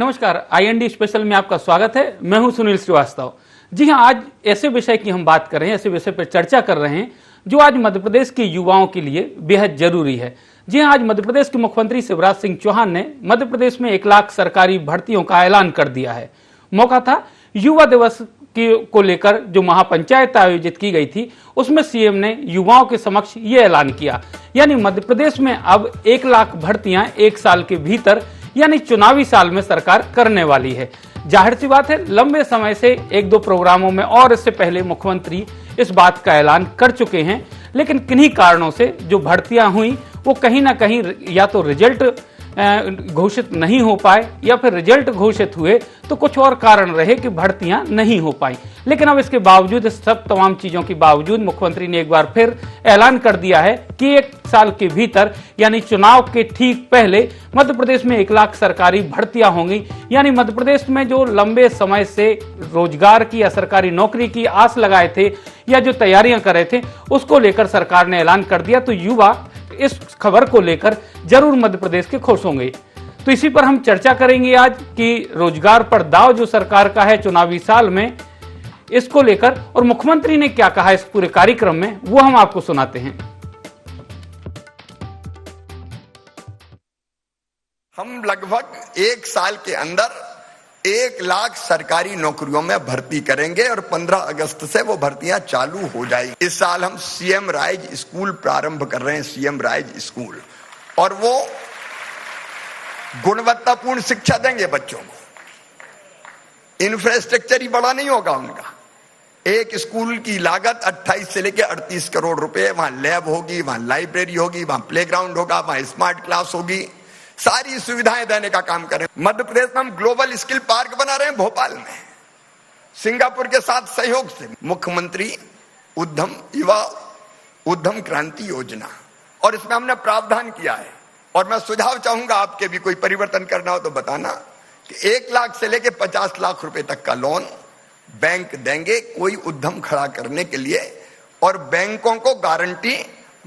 नमस्कार, IND special में आपका स्वागत है। मैं हूं सुनील श्रीवास्तव। जी हां, आज ऐसे विषय की हम बात कर रहे हैं, ऐसे विषय पर चर्चा कर रहे हैं जो आज मध्य प्रदेश के युवाओं के लिए बेहद जरूरी है। जी हां, आज मध्य प्रदेश के मुख्यमंत्री शिवराज सिंह चौहान ने मध्य प्रदेश में 1 लाख सरकारी भर्तियों का ऐलान कर दिया है। मौका था युवा दिवस को लेकर जो महापंचायत आयोजित की गई थी, उसमें सीएम ने युवाओं के समक्ष ये ऐलान किया, यानी मध्य प्रदेश में अब 1 लाख भर्तियां 1 साल के भीतर यानी चुनावी साल में सरकार करने वाली है। जाहिर सी बात है, लंबे समय से 1-2 प्रोग्रामों में और इससे पहले मुख्यमंत्री इस बात का ऐलान कर चुके हैं, लेकिन किन्हीं कारणों से जो भर्तियां हुई वो कहीं ना कहीं या तो रिजल्ट घोषित नहीं हो पाए या फिर रिजल्ट घोषित हुए तो कुछ और कारण रहे कि भर्तियां नहीं हो पाई। लेकिन अब इसके बावजूद, इस सब तमाम चीजों के बावजूद मुख्यमंत्री ने एक बार फिर ऐलान कर दिया है कि 1 साल के भीतर यानी चुनाव के ठीक पहले मध्य प्रदेश में 1 लाख सरकारी भर्तियां होंगी। यानी मध्य प्रदेश में जो लंबे समय से रोजगार की या सरकारी नौकरी की आस लगाए थे या जो तैयारियां कर रहे थे, उसको लेकर सरकार ने ऐलान कर दिया। तो युवा इस खबर को लेकर जरूर मध्य प्रदेश के खुश होंगे। तो इसी पर हम चर्चा करेंगे आज कि रोजगार पर दाव जो सरकार का है चुनावी साल में, इसको लेकर और मुख्यमंत्री ने क्या कहा इस पूरे कार्यक्रम में, वो हम आपको सुनाते हैं। हम लगभग 1 साल के अंदर 1 लाख सरकारी नौकरियों में भर्ती करेंगे और 15 अगस्त से वो भर्तियां चालू हो जाएगी। इस साल हम सीएम राइज स्कूल प्रारंभ कर रहे हैं, सीएम राइज स्कूल, और वो गुणवत्तापूर्ण शिक्षा देंगे बच्चों को। इंफ्रास्ट्रक्चर ही बड़ा नहीं होगा उनका। एक स्कूल की लागत 28 से लेकर 38 करोड़ रुपए। वहां लैब होगी, वहां लाइब्रेरी होगी, वहां प्लेग्राउंड होगा, वहां स्मार्ट क्लास होगी, सारी सुविधाएं देने का काम करें। मध्य प्रदेश में हम ग्लोबल स्किल पार्क बना रहे हैं भोपाल में, सिंगापुर के साथ सहयोग से। मुख्यमंत्री उद्यम युवा उद्यम क्रांति योजना, और इसमें हमने प्रावधान किया है। और मैं सुझाव चाहूंगा, आपके भी कोई परिवर्तन करना हो तो बताना, कि 1 लाख से लेकर 50 लाख रुपए तक का लोन बैंक देंगे कोई उद्यम खड़ा करने के लिए। और बैंकों को गारंटी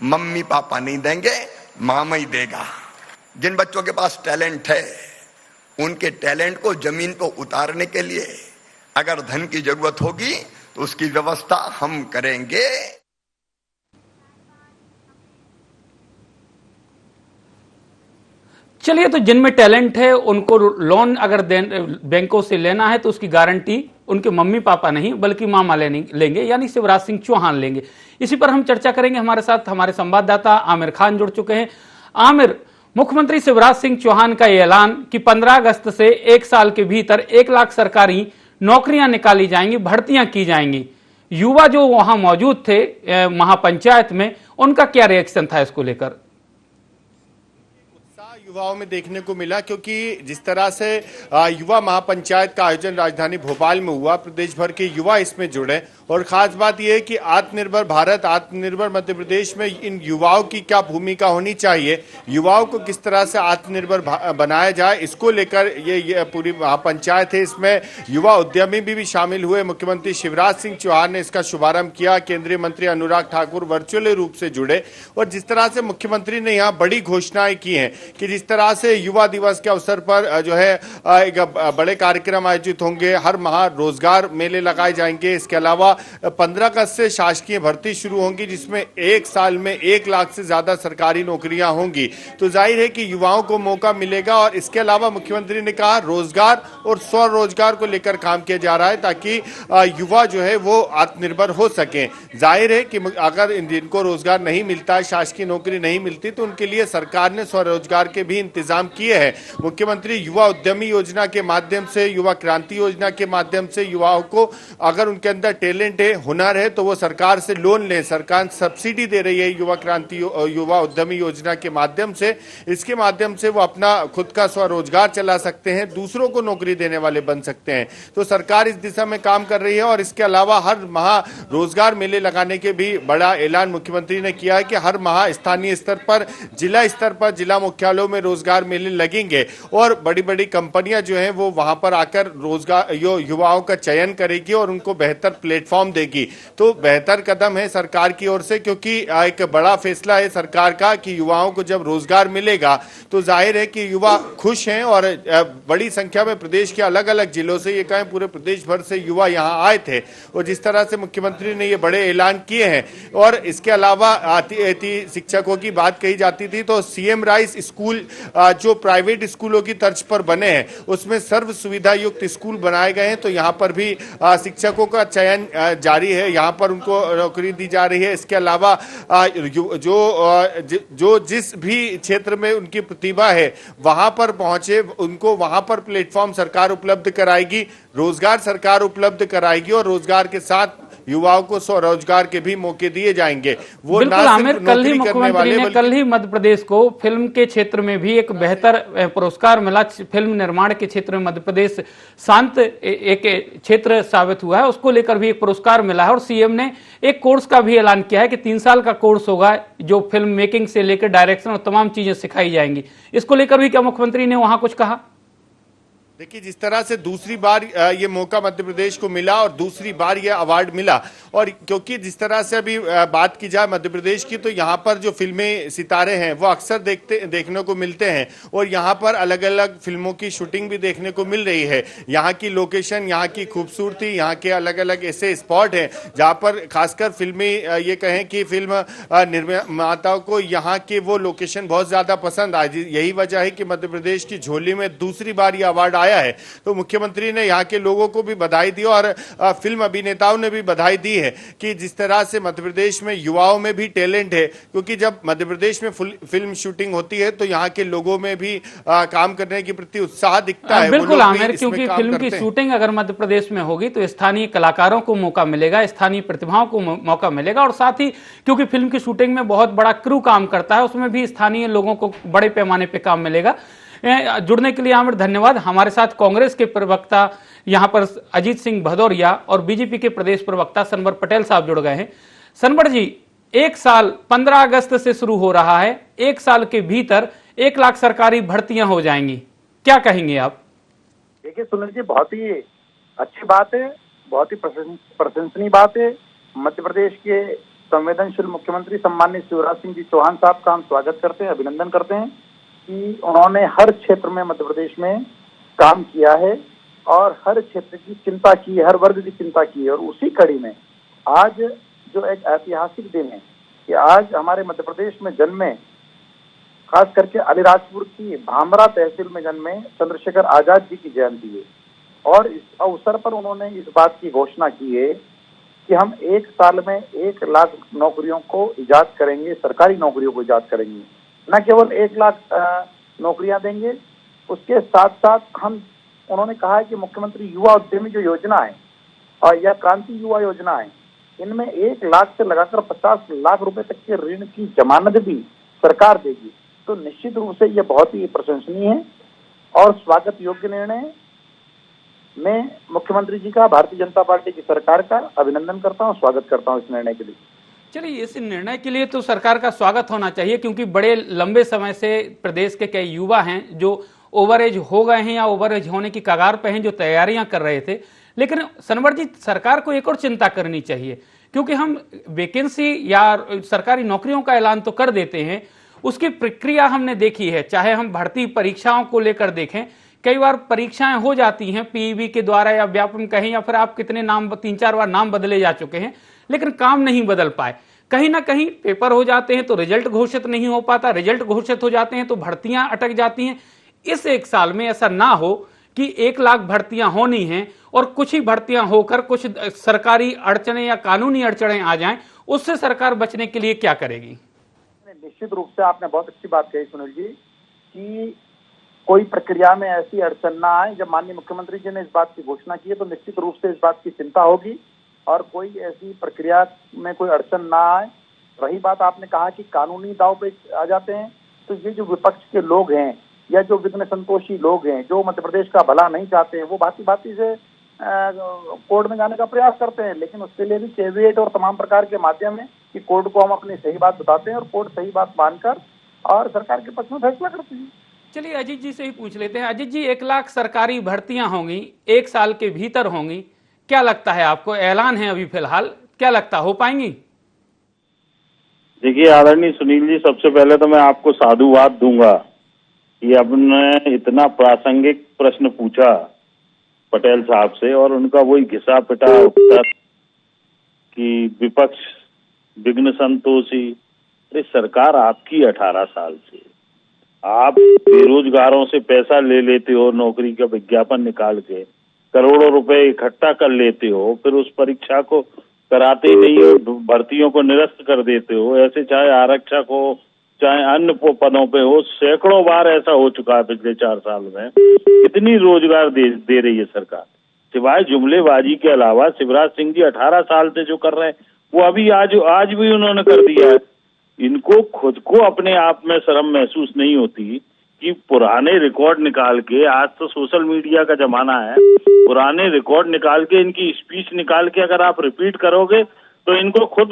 मम्मी पापा नहीं देंगे, मामा ही देगा। जिन बच्चों के पास टैलेंट है, उनके टैलेंट को जमीन पर उतारने के लिए अगर धन की जरूरत होगी तो उसकी व्यवस्था हम करेंगे। चलिए, तो जिनमें टैलेंट है उनको लोन अगर बैंकों से लेना है तो उसकी गारंटी उनके मम्मी पापा नहीं बल्कि मामा लेंगे, यानी शिवराज सिंह चौहान लेंगे। इसी पर हम चर्चा करेंगे। हमारे साथ हमारे संवाददाता आमिर खान जुड़ चुके हैं। आमिर, मुख्यमंत्री शिवराज सिंह चौहान का यह ऐलान कि 15 अगस्त से 1 साल के भीतर 1 लाख सरकारी नौकरियां निकाली जाएंगी, भर्तियां की जाएंगी, युवा जो वहां मौजूद थे महापंचायत में, उनका क्या रिएक्शन था इसको लेकर? युवाओं में देखने को मिला, क्योंकि जिस तरह से युवा महापंचायत का आयोजन राजधानी भोपाल में हुआ, प्रदेश भर के युवा इसमें जुड़े। और खास बात यह है कि आत्मनिर्भर भारत, आत्मनिर्भर मध्य प्रदेश में इन युवाओं की क्या भूमिका होनी चाहिए, युवाओं को किस तरह से आत्मनिर्भर बनाया जाए, इसको लेकर ये पूरी महापंचायत है। इसमें युवा उद्यमी भी शामिल हुए। मुख्यमंत्री शिवराज सिंह चौहान ने इसका शुभारंभ किया। केंद्रीय मंत्री अनुराग ठाकुर वर्चुअल रूप से जुड़े। और जिस तरह से मुख्यमंत्री ने यहाँ बड़ी घोषणाएं की हैं कि जिस तरह से युवा दिवस के अवसर पर जो है एक बड़े कार्यक्रम आयोजित होंगे, हर माह रोजगार मेले लगाए जाएंगे। इसके अलावा 15 अगस्त से शासकीय भर्ती शुरू होंगी, जिसमें 1 साल में 1 लाख से ज्यादा सरकारी नौकरियां होंगी। तो जाहिर है कि युवाओं को मौका मिलेगा। और इसके अलावा मुख्यमंत्री ने कहा रोजगार और स्वरोजगार को लेकर काम किया जा रहा है, ताकि युवा जो है वो आत्मनिर्भर हो सके। जाहिर है कि अगर जिनको रोजगार नहीं मिलता है, शासकीय नौकरी नहीं मिलती, तो उनके लिए सरकार ने स्वरोजगार के भी इंतजाम किए हैं। मुख्यमंत्री युवा उद्यमी योजना के माध्यम से, युवा क्रांति योजना के माध्यम से युवाओं को अगर उनके अंदर टैलेंट है, हुनर है, तो वो सरकार से लोन लें। सरकार सब्सिडी दे रही है युवा क्रांति युवा उद्यमी योजना के माध्यम से। इसके माध्यम से वो अपना खुद का स्वरोजगार चला सकते हैं, दूसरों को नौकरी देने वाले बन सकते हैं। तो सरकार इस दिशा में काम कर रही है। और इसके अलावा हर माह रोजगार मेले लगाने के भी बड़ा ऐलान मुख्यमंत्री ने किया है कि हर माह स्थानीय स्तर पर, जिला मुख्यालयों में रोजगार मेले लगेंगे। और बड़ी बड़ी कंपनियां जो हैं वो वहां पर आकर रोजगार युवाओं का चयन करेगी और उनको बेहतर प्लेटफॉर्म प्लेटफॉर्म देगी। तो बेहतर कदम है सरकार की ओर से, क्योंकि एक बड़ा फैसला है सरकार का कि युवाओं को जब रोजगार मिलेगा तो जाहिर है कि युवा खुश हैं और बड़ी संख्या में प्रदेश के अलग अलग जिलों से, ये कहें पूरे प्रदेश भर से युवा यहाँ आए थे। और जिस तरह से मुख्यमंत्री ने ये बड़े ऐलान किए हैं, और इसके अलावा शिक्षकों की बात कही जाती थी तो सीएम राइस स्कूल जो प्राइवेट स्कूलों की तर्ज पर बने हैं उसमें सर्व सुविधा युक्त स्कूल बनाए गए हैं। तो यहाँ पर भी शिक्षकों का चयन जारी है, यहाँ पर उनको नौकरी दी जा रही है। इसके अलावा जो जिस भी क्षेत्र में उनकी प्रतिभा है वहां पर पहुंचे, उनको वहां पर प्लेटफॉर्म सरकार उपलब्ध कराएगी, रोजगार सरकार उपलब्ध कराएगी और रोजगार के साथ युवाओं को स्वरोजगार के भी मौके दिए जाएंगे। वो बिल्कुल आमिर, कल ही मुख्यमंत्री ने कल ही मध्य प्रदेश को फिल्म के क्षेत्र में भी एक बेहतर पुरस्कार मिला। फिल्म निर्माण के क्षेत्र में मध्य प्रदेश शांत एक क्षेत्र साबित हुआ है, उसको लेकर भी एक पुरस्कार मिला है। और सीएम ने एक कोर्स का भी ऐलान किया है कि 3 साल का कोर्स होगा जो फिल्म मेकिंग से लेकर डायरेक्शन और तमाम चीजें सिखाई जाएंगी। इसको लेकर भी क्या मुख्यमंत्री ने वहां कुछ कहा? देखिए, जिस तरह से दूसरी बार ये मौका मध्य प्रदेश को मिला और दूसरी बार ये अवार्ड मिला, और क्योंकि जिस तरह से अभी बात की जाए मध्य प्रदेश की, तो यहाँ पर जो फिल्में सितारे हैं वो अक्सर देखने को मिलते हैं और यहाँ पर अलग अलग फिल्मों की शूटिंग भी देखने को मिल रही है। यहाँ की लोकेशन, यहाँ की खूबसूरती, यहाँ के अलग अलग ऐसे स्पॉट हैं जहाँ पर खासकर फिल्में ये कहें कि फिल्म निर्माताओं को यहाँ के वो लोकेशन बहुत ज्यादा पसंद आए। यही वजह है कि मध्य प्रदेश की झोली में दूसरी बार ये अवार्ड आया है। तो मुख्यमंत्री ने यहाँ के लोगों को भी बधाई दी और फिल्म अभिनेताओं ने भी बधाई दी है कि जिस तरह से मध्य प्रदेश में युवाओं में भी टैलेंट है, क्योंकि जब मध्य प्रदेश में फिल्म शूटिंग होती है तो यहाँ के लोगों में भी काम करने के प्रति उत्साह दिखता है। बिल्कुल आमिर, क्योंकि फिल्म की शूटिंग अगर मध्य प्रदेश में होगी तो स्थानीय कलाकारों को मौका मिलेगा, स्थानीय प्रतिभाओं को मौका मिलेगा, और साथ ही क्योंकि फिल्म की शूटिंग में बहुत बड़ा क्रू काम करता है उसमें भी स्थानीय लोगों को बड़े पैमाने पर काम मिलेगा। जुड़ने के लिए आमिर धन्यवाद। हमारे साथ कांग्रेस के प्रवक्ता यहां पर अजीत सिंह भदौरिया और बीजेपी के प्रदेश प्रवक्ता सनवर पटेल साहब जुड़ गए हैं। सनवर जी, 1 साल 15 अगस्त से शुरू हो रहा है, 1 साल के भीतर 1 लाख सरकारी भर्तियां हो जाएंगी, क्या कहेंगे आप? देखिए सुनील जी, बहुत ही अच्छी बात है, बहुत ही प्रशंसनीय बात है। मध्य प्रदेश के संवेदनशील मुख्यमंत्री सम्मानित शिवराज सिंह जी चौहान साहब का हम स्वागत करते हैं, अभिनंदन करते हैं कि उन्होंने हर क्षेत्र में मध्य प्रदेश में काम किया है और हर क्षेत्र की चिंता की है, हर वर्ग की चिंता की है। और उसी कड़ी में आज जो एक ऐतिहासिक दिन है कि आज हमारे मध्य प्रदेश में जन्मे, खास करके अलीराजपुर की भामरा तहसील में जन्मे चंद्रशेखर आजाद जी की जयंती है। और इस अवसर पर उन्होंने इस बात की घोषणा की है कि हम 1 साल में 1 लाख नौकरियों को इजाद करेंगे, सरकारी नौकरियों को इजाद करेंगे। न केवल 1 लाख नौकरियां देंगे, उसके साथ साथ उन्होंने कहा है कि मुख्यमंत्री युवा उद्यमी जो योजना है और यह क्रांति युवा योजना है, इनमें 1 लाख से लगाकर 50 लाख रुपए तक के ऋण की जमानत भी सरकार देगी। तो निश्चित रूप से यह बहुत ही प्रशंसनीय है और स्वागत योग्य निर्णय है। मैं मुख्यमंत्री जी का, भारतीय जनता पार्टी की सरकार का अभिनंदन करता हूँ, स्वागत करता हूँ इस निर्णय के लिए। चलिए, इस निर्णय के लिए तो सरकार का स्वागत होना चाहिए, क्योंकि बड़े लंबे समय से प्रदेश के कई युवा हैं जो ओवर एज हो गए हैं या ओवर एज होने की कगार पे हैं, जो तैयारियां कर रहे थे। लेकिन सनवर जी, सरकार को एक और चिंता करनी चाहिए, क्योंकि हम वैकेंसी या सरकारी नौकरियों का ऐलान तो कर देते हैं, उसकी प्रक्रिया हमने देखी है। चाहे हम भर्ती परीक्षाओं को लेकर देखें, कई बार परीक्षाएं हो जाती हैं पीईबी के द्वारा या व्यापम कहें, या फिर आप कितने नाम 3-4 बार नाम बदले जा चुके हैं, लेकिन काम नहीं बदल पाए। कहीं ना कहीं पेपर हो जाते हैं तो रिजल्ट घोषित नहीं हो पाता, रिजल्ट घोषित हो जाते हैं तो भर्तियां अटक जाती हैं। इस 1 साल में ऐसा ना हो कि 1 लाख भर्तियां होनी हैं और कुछ ही भर्तियां होकर कुछ सरकारी अड़चने या कानूनी अड़चने आ जाएं, उससे सरकार बचने के लिए क्या करेगी? निश्चित रूप से आपने बहुत अच्छी बात कही सुनील जी कि कोई प्रक्रिया में ऐसी अड़चन ना आए। जब माननीय मुख्यमंत्री जी ने इस बात की घोषणा की है तो निश्चित रूप से इस बात की चिंता होगी और कोई ऐसी प्रक्रिया में कोई अड़चन ना आए। रही बात, आपने कहा कि कानूनी दाव पे आ जाते हैं, तो ये जो विपक्ष के लोग हैं या जो विघ्न संतोषी लोग हैं, जो मध्य प्रदेश का भला नहीं चाहते हैं, वो भांति भांति से कोर्ट में जाने का प्रयास करते हैं। लेकिन उसके लिए भी कैविएट और तमाम प्रकार के माध्यम है कि कोर्ट को हम अपनी सही बात बताते हैं और कोर्ट सही बात मानकर और सरकार के पक्ष में फैसला करती है। चलिए, अजीत जी से ही पूछ लेते हैं। अजीत जी, 1 लाख सरकारी भर्तियां होंगी, 1 साल के भीतर होंगी, क्या लगता है आपको? ऐलान है अभी फिलहाल, क्या लगता हो पाएंगी? देखिए आदरणीय सुनील जी, सबसे पहले तो मैं आपको साधुवाद दूंगा कि आपने इतना प्रासंगिक प्रश्न पूछा पटेल साहब से और उनका वही घिसा पिटा उत्तर कि विपक्ष विघ्न संतोषी। अरे सरकार आपकी 18 साल से, आप बेरोजगारों से पैसा ले लेते हो, नौकरी का विज्ञापन निकाल के करोड़ों रुपए इकट्ठा कर लेते हो, फिर उस परीक्षा को कराते ही नहीं हो, भर्तियों को निरस्त कर देते हो। ऐसे चाहे आरक्षक हो चाहे अन्य पदों पे हो, सैकड़ों बार ऐसा हो चुका है पिछले 4 साल में। कितनी रोजगार दे रही है सरकार? सिवाय जुमलेबाजी के अलावा शिवराज सिंह जी 18 साल से जो कर रहे हैं वो अभी आज भी उन्होंने कर दिया है। इनको खुद को अपने आप में शर्म महसूस नहीं होती कि पुराने रिकॉर्ड निकाल के, आज तो सोशल मीडिया का जमाना है, पुराने रिकॉर्ड निकाल के इनकी स्पीच निकाल के अगर आप रिपीट करोगे तो इनको खुद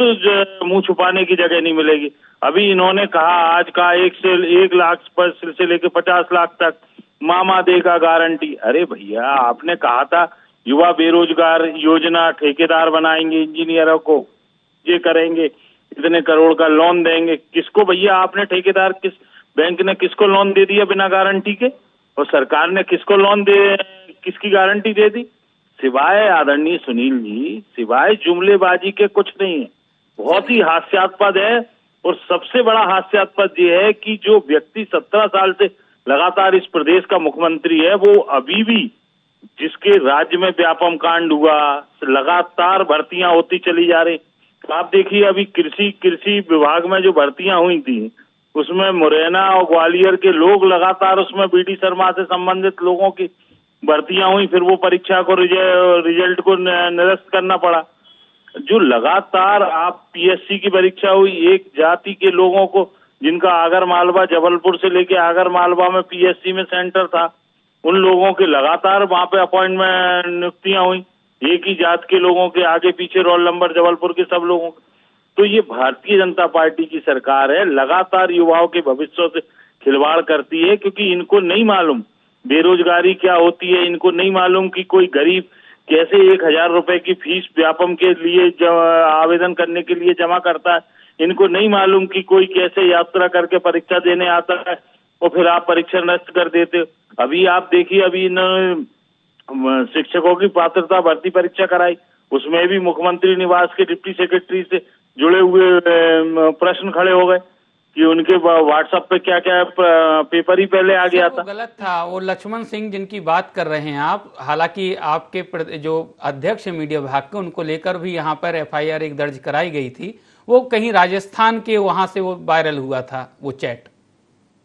मुंह छुपाने की जगह नहीं मिलेगी। अभी इन्होंने कहा आज का 1 लाख से लेकर 50 लाख तक मामा देगा गारंटी। अरे भैया, आपने कहा था युवा बेरोजगार योजना, ठेकेदार बनाएंगे इंजीनियरों को, ये करेंगे, इतने करोड़ का लोन देंगे। किसको भैया आपने ठेकेदार, किस बैंक ने किसको लोन दे दिया बिना गारंटी के? और सरकार ने किसको लोन किसकी गारंटी दे दी? सिवाय आदरणीय सुनील जी, सिवाय जुमलेबाजी के कुछ नहीं है। बहुत ही हास्यास्पद है। और सबसे बड़ा हास्यास्पद ये है कि जो व्यक्ति 17 साल से लगातार इस प्रदेश का मुख्यमंत्री है, वो अभी भी, जिसके राज्य में व्यापम कांड हुआ, लगातार भर्तियां होती चली जा रही। आप देखिए अभी कृषि विभाग में जो भर्तियां हुई थी उसमें मुरैना और ग्वालियर के लोग लगातार, उसमें बीडी शर्मा से संबंधित लोगों की भर्तियां हुई, फिर वो परीक्षा को रिजल्ट को निरस्त करना पड़ा। जो लगातार आप पीएससी की परीक्षा हुई, एक जाति के लोगों को जिनका आगर मालवा, जबलपुर से लेके आगर मालवा में पीएससी में सेंटर था, उन लोगों के लगातार वहां पे अपॉइंटमेंट नियुक्तियां हुई। एक ही जात के लोगों के आगे पीछे रोल नंबर जबलपुर के सब लोगों। तो ये भारतीय जनता पार्टी की सरकार है, लगातार युवाओं के भविष्य से खिलवाड़ करती है, क्योंकि इनको नहीं मालूम बेरोजगारी क्या होती है। इनको नहीं मालूम कि कोई गरीब कैसे 1000 रुपए की फीस व्यापम के लिए आवेदन करने के लिए जमा करता है। इनको नहीं मालूम कि कोई कैसे यात्रा करके परीक्षा देने आता है और फिर आप परीक्षा नष्ट कर देते हो। अभी आप देखिए, अभी इन शिक्षकों की पात्रता भर्ती परीक्षा कराई, उसमें भी मुख्यमंत्री निवास के डिप्टी सेक्रेटरी से जुड़े हुए प्रश्न खड़े हो गए कि उनके व्हाट्सएप पे क्या क्या पेपर ही पहले आ गया था। गलत था। वो लक्ष्मण सिंह जिनकी बात कर रहे हैं आप, हालांकि आपके जो अध्यक्ष है मीडिया विभाग के, उनको लेकर भी यहाँ पर एफआईआर एक दर्ज कराई गई थी। वो कहीं राजस्थान के वहां से वो वायरल हुआ था वो चैट।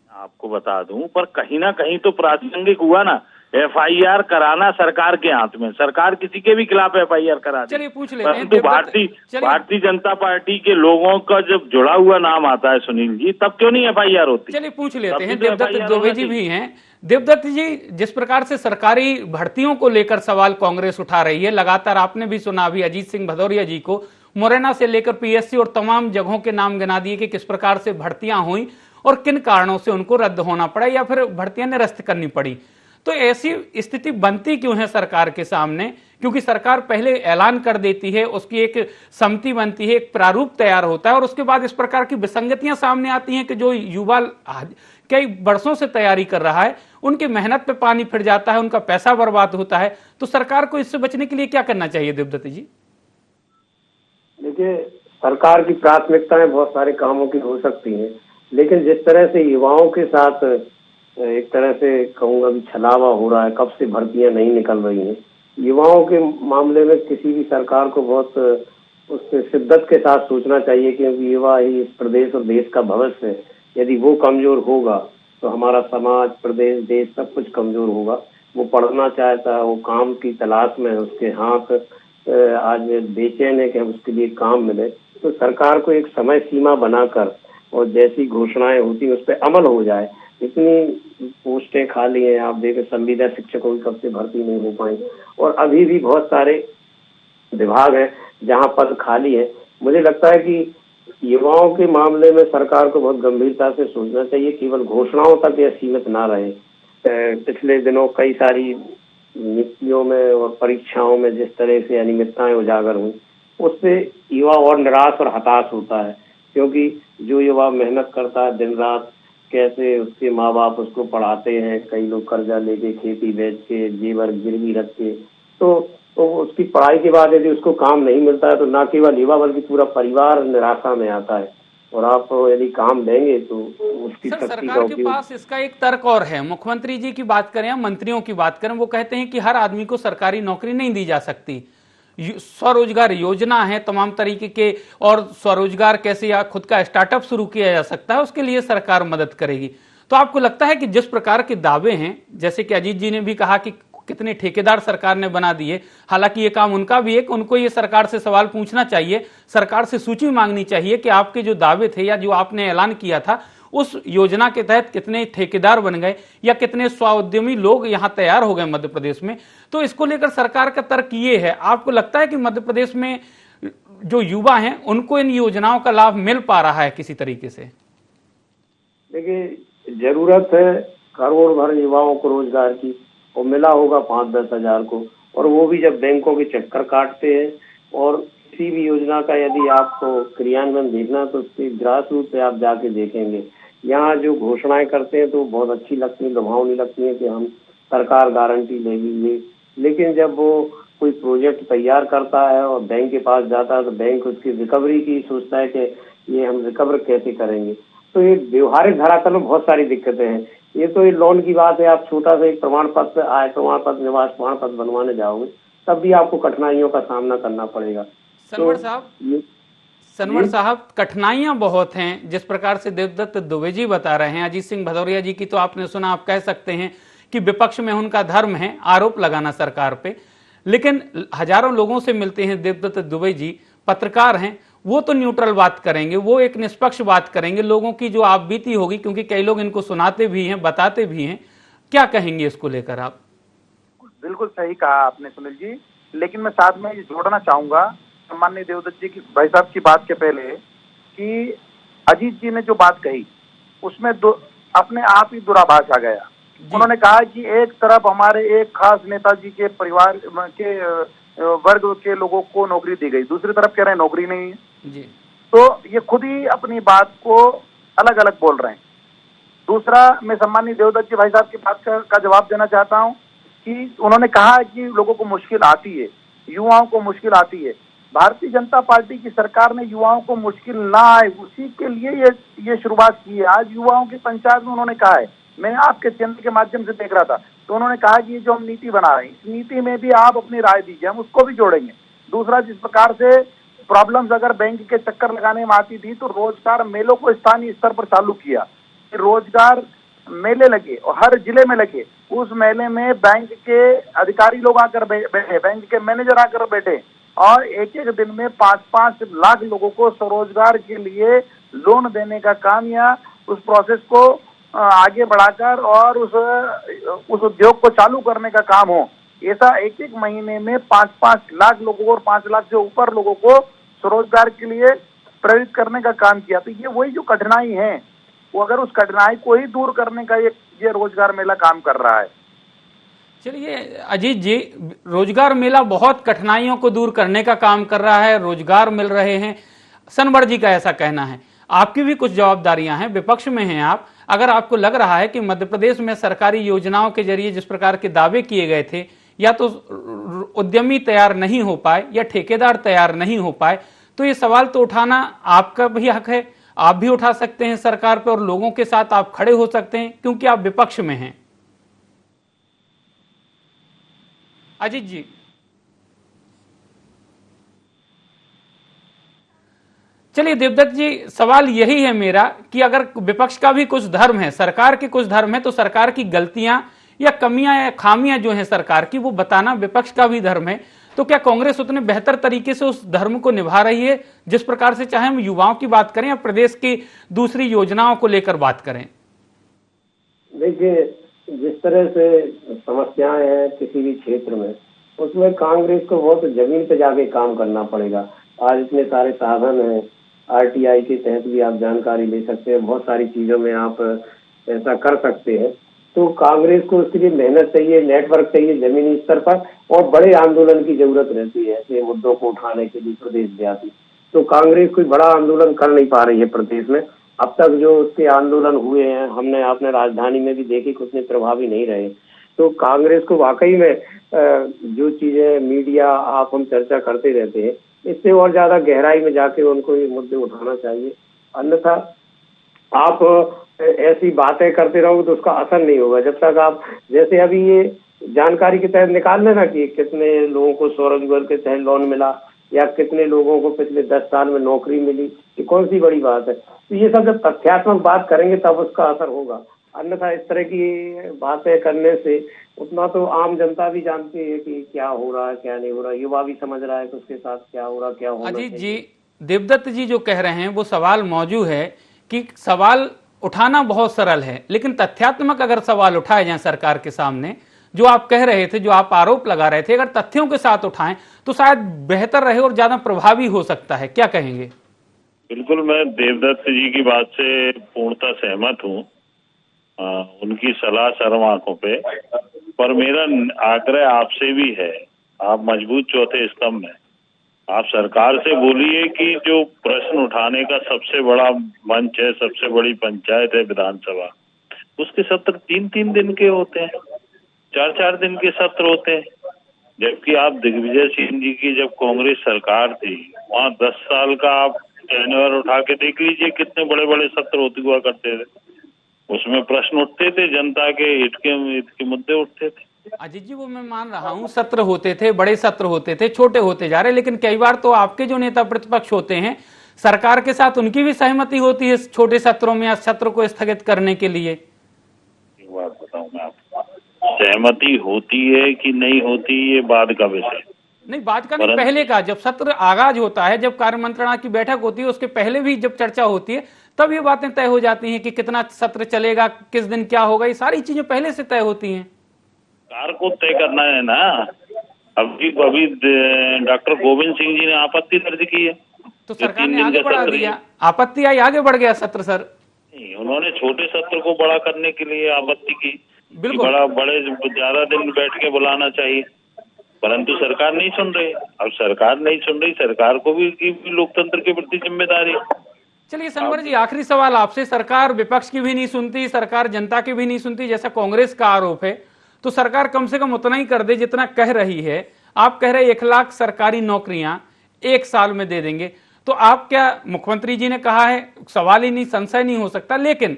आपको बता दूं, पर कहीं ना कहीं तो प्रासंगिक हुआ ना। एफआईआर कराना सरकार के हाथ में, सरकार किसी के भी खिलाफ एफआईआर करा दे। चलिए पूछ लेते हैं। परंतु भारतीय जनता पार्टी के लोगों का जब जुड़ा हुआ नाम आता है सुनील जी, तब क्यों नहीं एफआईआर होती? चलिए पूछ लेते हैं। देवदत्त दुबे जी भी हैं। देवदत्त जी, जिस प्रकार से सरकारी भर्तियों को लेकर सवाल कांग्रेस उठा रही है, लगातार आपने भी सुना, अभी अजीत सिंह भदौरिया जी को मुरैना से लेकर पीएससी और तमाम जगहों के नाम गिना दिए कि किस प्रकार से भर्तियां हुई और किन कारणों से उनको रद्द होना पड़ा या फिर भर्तियां निरस्त करनी पड़ी। तो ऐसी स्थिति बनती क्यों है सरकार के सामने? क्योंकि सरकार पहले ऐलान कर देती है, उसकी एक समिति बनती है, एक प्रारूप तैयार होता है और उसके बाद इस प्रकार की विसंगतियां सामने आती हैं कि जो युवा कई वर्षों से तैयारी कर रहा है, उनकी मेहनत पे पानी फिर जाता है, उनका पैसा बर्बाद होता है। तो सरकार को इससे बचने के लिए क्या करना चाहिए देवदत्त जी? देखिए, सरकार की प्राथमिकताएं बहुत सारे कामों की हो सकती हैं, लेकिन जिस तरह से युवाओं के साथ एक तरह से कहूँगा कि छलावा हो रहा है, कब से भर्तियां नहीं निकल रही हैं, युवाओं के मामले में किसी भी सरकार को बहुत उससे शिद्दत के साथ सोचना चाहिए, क्योंकि युवा ही इस प्रदेश और देश का भविष्य है। यदि वो कमजोर होगा तो हमारा समाज, प्रदेश, देश सब कुछ कमजोर होगा। वो पढ़ना चाहता है, वो काम की तलाश में, उसके हाथ आज बेचैन है कि उसके लिए काम मिले। तो सरकार को एक समय सीमा बनाकर और जैसी घोषणाएं होती हैं उस पर अमल हो जाए। इतनी पोस्टें खाली हैं, आप देखें संविदा शिक्षकों की कब से भर्ती नहीं हो पाई, और अभी भी बहुत सारे विभाग हैं जहां पद खाली है। मुझे लगता है कि युवाओं के मामले में सरकार को बहुत गंभीरता से सोचना चाहिए, केवल घोषणाओं तक यह सीमित ना रहे। पिछले दिनों कई सारी नियुक्तियों में और परीक्षाओं में जिस तरह से अनियमितताएं उजागर हुई, उससे युवा और निराश और हताश होता है। क्योंकि जो युवा मेहनत करता है दिन रात, कैसे उसके माँ बाप उसको पढ़ाते हैं, कई लोग कर्जा लेके, खेती बेच के, जेवर गिरवी रख के, तो उसकी पढ़ाई के बाद यदि उसको काम नहीं मिलता है तो न केवल युवा बल्कि पूरा परिवार निराशा में आता है। और आप यदि काम देंगे तो उसकी सर, शक्ति का सरकार के उपयोग। पास इसका एक तर्क और है। मुख्यमंत्री जी की बात करें या मंत्रियों की बात करें, वो कहते हैं कि हर आदमी को सरकारी नौकरी नहीं दी जा सकती। स्वरोजगार योजना है तमाम तरीके के, और स्वरोजगार कैसे या खुद का स्टार्टअप शुरू किया जा सकता है, उसके लिए सरकार मदद करेगी। तो आपको लगता है कि जिस प्रकार के दावे हैं, जैसे कि अजीत जी ने भी कहा कि कितने ठेकेदार सरकार ने बना दिए, हालांकि ये काम उनका भी है कि उनको ये सरकार से सवाल पूछना चाहिए, सरकार से सूची मांगनी चाहिए कि आपके जो दावे थे या जो आपने ऐलान किया था उस योजना के तहत कितने ठेकेदार बन गए या कितने स्वाउद्यमी लोग यहां तैयार हो गए मध्य प्रदेश में। तो इसको लेकर सरकार का तर्क ये है। आपको लगता है कि मध्य प्रदेश में जो युवा हैं उनको इन योजनाओं का लाभ मिल पा रहा है किसी तरीके से? देखिए, जरूरत है करोड़ भर युवाओं को रोजगार की, और मिला होगा 5-10 हजार को, और वो भी जब बैंकों के चक्कर काटते हैं। और किसी भी योजना का यदि आपको क्रियान्वयन देखना तो उसकी ग्रास रूट पे आप जाके देखेंगे, यहाँ जो घोषणाएं करते हैं तो बहुत अच्छी लगती है, लुभावनी लगती है कि हम सरकार गारंटी लेगी, लेकिन जब वो कोई प्रोजेक्ट तैयार करता है और बैंक के पास जाता है तो बैंक उसकी रिकवरी की सोचता है कि ये हम रिकवर कैसे करेंगे। तो ये व्यवहारिक धरातल में बहुत सारी दिक्कतें हैं। ये तो ये लोन की बात है, आप छोटा सा एक प्रमाण पत्र, आय प्रमाण पत्र, निवास प्रमाण पत्र बनवाने जाओगे तब भी आपको कठिनाइयों का सामना करना पड़ेगा। सनवर साहब, कठिनाइयां बहुत हैं। जिस प्रकार से देवदत्त दुबे जी बता रहे हैं, अजीत सिंह भदौरिया जी की तो आपने सुना, आप कह सकते हैं कि विपक्ष में उनका धर्म है आरोप लगाना सरकार पे, लेकिन हजारों लोगों से मिलते हैं देवदत्त दुबे जी, पत्रकार हैं, वो तो न्यूट्रल बात करेंगे, वो एक निष्पक्ष बात करेंगे, लोगों की जो आप बीती होगी, क्योंकि कई लोग इनको सुनाते भी हैं, बताते भी हैं। क्या कहेंगे इसको लेकर आप? बिल्कुल सही कहा आपने सुनील जी, लेकिन मैं साथ में ये जोड़ना चाहूंगा सम्माननीय देवदत्त जी की, भाई साहब की बात के पहले, कि अजीत जी ने जो बात कही उसमें अपने आप ही दुराभास आ गया। उन्होंने कहा कि एक तरफ हमारे एक खास नेताजी के परिवार के वर्ग के लोगों को नौकरी दी गई, दूसरी तरफ कह रहे हैं नौकरी नहीं है जी। तो ये खुद ही अपनी बात को अलग अलग बोल रहे हैं। दूसरा, मैं सम्माननीय देवदत्त जी भाई साहब की बात का जवाब देना चाहता हूं कि उन्होंने कहा कि लोगों को मुश्किल आती है, युवाओं को मुश्किल आती है। भारतीय जनता पार्टी की सरकार ने युवाओं को मुश्किल ना आए उसी के लिए ये शुरुआत की है। आज युवाओं की पंचायत में उन्होंने कहा है, मैं आपके चैनल के माध्यम से देख रहा था, तो उन्होंने कहा कि ये जो हम नीति बना रहे हैं इस नीति में भी आप अपनी राय दीजिए, हम उसको भी जोड़ेंगे। दूसरा, जिस प्रकार से प्रॉब्लम्स अगर बैंक के चक्कर लगाने में आती थी तो रोजगार मेलों को स्थानीय स्तर पर चालू किया, रोजगार मेले लगे और हर जिले में लगे। उस मेले में बैंक के अधिकारी लोग आकर बैठे, बैंक के मैनेजर आकर बैठे और एक एक दिन में 5-5 लाख लोगों को स्वरोजगार के लिए लोन देने का काम या उस प्रोसेस को आगे बढ़ाकर और उस उद्योग को चालू करने का काम हो। ऐसा एक एक महीने में 5-5 लाख लोगों को और 5 लाख से ऊपर लोगों को स्वरोजगार के लिए प्रेरित करने का काम किया। तो ये वही जो कठिनाई है, वो अगर उस कठिनाई को ही दूर करने का ये रोजगार मेला काम कर रहा है। चलिए अजीत जी, रोजगार मेला बहुत कठिनाइयों को दूर करने का काम कर रहा है, रोजगार मिल रहे हैं, सनवर जी का ऐसा कहना है। आपकी भी कुछ जवाबदारियां हैं, विपक्ष में हैं आप। अगर आपको लग रहा है कि मध्य प्रदेश में सरकारी योजनाओं के जरिए जिस प्रकार के दावे किए गए थे, या तो उद्यमी तैयार नहीं हो पाए या ठेकेदार तैयार नहीं हो पाए, तो ये सवाल तो उठाना आपका भी हक है, आप भी उठा सकते हैं सरकार पर और लोगों के साथ आप खड़े हो सकते हैं, क्योंकि आप विपक्ष में हैं। अजीत जी, चलिए देवदत्त जी, सवाल यही है मेरा कि अगर विपक्ष का भी कुछ धर्म है, सरकार के कुछ धर्म है, तो सरकार की गलतियां या कमियां या खामियां जो हैं सरकार की, वो बताना विपक्ष का भी धर्म है। तो क्या कांग्रेस उतने बेहतर तरीके से उस धर्म को निभा रही है जिस प्रकार से, चाहे हम युवाओं की बात करें या प्रदेश की दूसरी योजनाओं को लेकर बात करें? देखिए, जिस तरह से समस्याएं हैं किसी भी क्षेत्र में, उसमें कांग्रेस को बहुत जमीन पे जाके काम करना पड़ेगा। आज इतने सारे साधन हैं, RTI के तहत भी आप जानकारी ले सकते हैं, बहुत सारी चीजों में आप ऐसा कर सकते हैं। तो कांग्रेस को उसके लिए मेहनत चाहिए, नेटवर्क चाहिए जमीनी स्तर पर, और बड़े आंदोलन की जरूरत रहती है ऐसे मुद्दों को उठाने के लिए प्रदेश व्यापी। तो कांग्रेस कोई बड़ा आंदोलन कर नहीं पा रही है प्रदेश में। अब तक जो उसके आंदोलन हुए हैं, आपने राजधानी में भी देखी, कुछ नहीं प्रभावी नहीं रहे। तो कांग्रेस को वाकई में जो चीजें मीडिया आप हम चर्चा करते रहते हैं, इससे और ज्यादा गहराई में जाके उनको ये मुद्दे उठाना चाहिए। अन्यथा आप ऐसी बातें करते रहोगे तो उसका असर नहीं होगा। जब तक आप, जैसे अभी ये जानकारी के तहत निकाल लेना कि कितने लोगों को स्वरोजगार के तहत लोन मिला या कितने लोगों को पिछले 10 साल में नौकरी मिली, ये कौन सी बड़ी बात है। तो ये सब जब तथ्यात्मक बात करेंगे तब उसका असर होगा। अन्यथा इस तरह की बातें करने से उतना तो आम जनता भी जानती है कि क्या हो रहा है क्या नहीं हो रहा, युवा भी समझ रहा है कि उसके साथ क्या हो रहा क्या होना चाहिए। अजीत जी, देवदत्त जी जो कह रहे हैं वो सवाल मौजूद है कि सवाल उठाना बहुत सरल है, लेकिन तथ्यात्मक अगर सवाल उठाए जाए सरकार के सामने, जो आप कह रहे थे, जो आप आरोप लगा रहे थे, अगर तथ्यों के साथ उठाएं तो शायद बेहतर रहे और ज्यादा प्रभावी हो सकता है। क्या कहेंगे? बिल्कुल, मैं देवदत्त जी की बात से पूर्णतः सहमत हूँ, उनकी सलाह सर्व आंखों पे। पर मेरा आग्रह आपसे भी है, आप मजबूत चौथे स्तंभ हैं, आप सरकार से बोलिए कि जो प्रश्न उठाने का सबसे बड़ा मंच है, सबसे बड़ी पंचायत है विधानसभा, उसके सत्र 3-3 दिन के होते हैं, 4-4 दिन के सत्र होते हैं। जबकि आप दिग्विजय सिंह जी की जब कांग्रेस सरकार थी, वहाँ 10 साल का आप टेन्योर उठा के देख लीजिए, कितने बड़े बड़े सत्र होते हुआ करते थे। उसमें प्रश्न उठते थे, जनता के हित के मुद्दे उठते थे। अजीत जी, वो मैं मान रहा हूं, सत्र होते थे, बड़े सत्र होते थे, छोटे होते जा रहे, लेकिन कई बार तो आपके जो नेता प्रतिपक्ष होते हैं, सरकार के साथ उनकी भी सहमति होती है छोटे सत्रों में या सत्र को स्थगित करने के लिए। एक बात बताऊं मैं आपको, सहमति होती है कि नहीं होती ये बाद का विषय नहीं, बात का नहीं, पहले का जब सत्र आगाज होता है, जब कार्य मंत्रणा की बैठक होती है, उसके पहले भी जब चर्चा होती है, तब ये बातें तय हो जाती हैं कि कितना सत्र चलेगा, किस दिन क्या होगा, ये सारी चीजें पहले से तय होती हैं। सरकार को तय करना है ना। अभी डॉक्टर गोविंद सिंह जी ने आपत्ति दर्ज की है, तो सरकार ने आगे बढ़ा दिया, आपत्ति आई, आगे बढ़ गया सत्र। सर नहीं, उन्होंने छोटे सत्र को बड़ा करने के लिए आपत्ति की, बिल्कुल, बड़े ज्यादा दिन बैठ के बुलाना चाहिए, परंतु सरकार नहीं सुन रही। अब सरकार नहीं सुन रही, सरकार को भी लोकतंत्र के प्रति जिम्मेदारी। चलिए संवर जी, आखिरी सवाल आपसे, सरकार विपक्ष की भी नहीं सुनती, सरकार जनता की भी नहीं सुनती, जैसा कांग्रेस का आरोप है, तो सरकार कम से कम उतना ही कर दे जितना कह रही है। आप कह रहे 1 लाख सरकारी नौकरियां 1 साल में दे देंगे, तो आप क्या, मुख्यमंत्री जी ने कहा है, सवाल ही नहीं, संशय नहीं हो सकता, लेकिन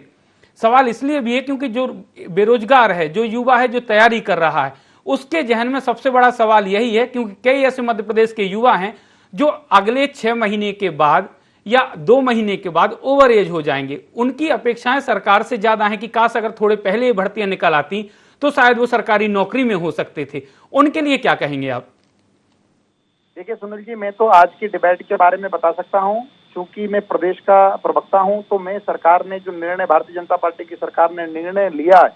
सवाल इसलिए भी है क्योंकि जो बेरोजगार है, जो युवा है, जो तैयारी कर रहा है, उसके जहन में सबसे बड़ा सवाल यही है, क्योंकि कई ऐसे मध्य प्रदेश के युवा हैं जो अगले 6 महीने के बाद या 2 महीने के बाद ओवर एज हो जाएंगे। उनकी अपेक्षाएं सरकार से ज्यादा हैं कि काश अगर थोड़े पहले भर्तियां निकल आती तो शायद वो सरकारी नौकरी में हो सकते थे। उनके लिए क्या कहेंगे आप? देखिए सुनील जी, मैं तो आज की डिबेट के बारे में बता सकता हूं, क्योंकि मैं प्रदेश का प्रवक्ता हूं, तो मैं सरकार ने जो निर्णय, भारतीय जनता पार्टी की सरकार ने निर्णय लिया है,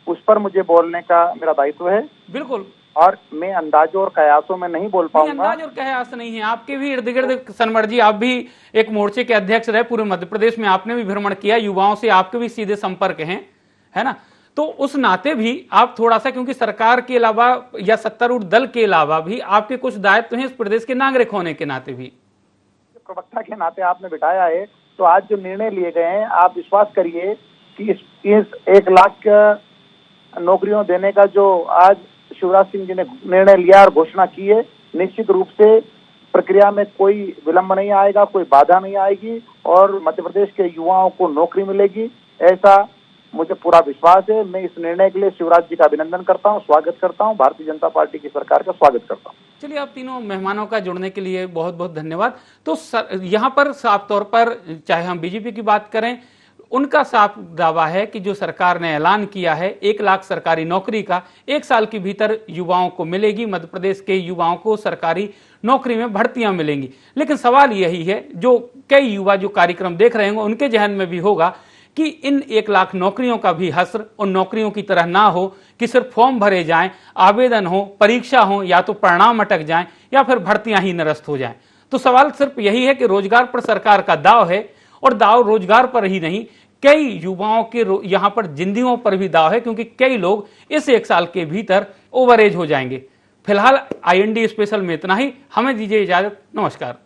उस पर मुझे बोलने का मेरा दायित्व है। बिल्कुल, और मैं अंदाजों और कयासों में नहीं बोल पाऊंगा। अंदाज और कयास नहीं है, आपके भी इर्द गिर्द सनवर जी, आप भी एक मोर्चे के अध्यक्ष रहे पूरे मध्य प्रदेश में, आपने भी भ्रमण किया, युवाओं से आपके भी सीधे संपर्क हैं, है ना, तो उस नाते भी आप थोड़ा सा, क्योंकि सरकार के अलावा या सत्तारूढ़ दल के अलावा भी आपके कुछ दायित्व हैं इस प्रदेश के नागरिक होने के नाते भी, प्रवक्ता के नाते आपने बिठाया है, तो आज जो निर्णय लिए गए हैं, आप विश्वास करिए कि इस 1 लाख नौकरियों देने का जो आज शिवराज सिंह जी ने निर्णय लिया और घोषणा की है, निश्चित रूप से प्रक्रिया में कोई विलंब नहीं आएगा, कोई बाधा नहीं आएगी और मध्य प्रदेश के युवाओं को नौकरी मिलेगी, ऐसा मुझे पूरा विश्वास है। मैं इस निर्णय के लिए शिवराज जी का अभिनंदन करता हूं, स्वागत करता हूं, भारतीय जनता पार्टी की सरकार का स्वागत करता हूं। चलिए, आप तीनों मेहमानों का जुड़ने के लिए बहुत बहुत धन्यवाद। तो यहाँ पर साफ तौर पर, चाहे हम बीजेपी की बात करें, उनका साफ दावा है कि जो सरकार ने ऐलान किया है 1 लाख सरकारी नौकरी का 1 साल के भीतर युवाओं को मिलेगी, मध्य प्रदेश के युवाओं को सरकारी नौकरी में भर्तियां मिलेंगी। लेकिन सवाल यही है, जो कई युवा जो कार्यक्रम देख रहे होंगे उनके जहन में भी होगा कि इन 1 लाख नौकरियों का भी हस्र उन नौकरियों की तरह ना हो कि सिर्फ फॉर्म भरे जाएं, आवेदन हो, परीक्षा हो, या तो परिणाम अटक जाएं या फिर भर्तियां ही निरस्त हो जाएं। तो सवाल सिर्फ यही है कि रोजगार पर सरकार का दाव है, और दाव रोजगार पर ही नहीं, कई युवाओं के यहाँ पर जिंदगियों पर भी दाव है, क्योंकि कई लोग इस 1 साल के भीतर ओवर एज हो जाएंगे। फिलहाल IND स्पेशल में इतना ही। हमें दीजिए इजाजत। नमस्कार।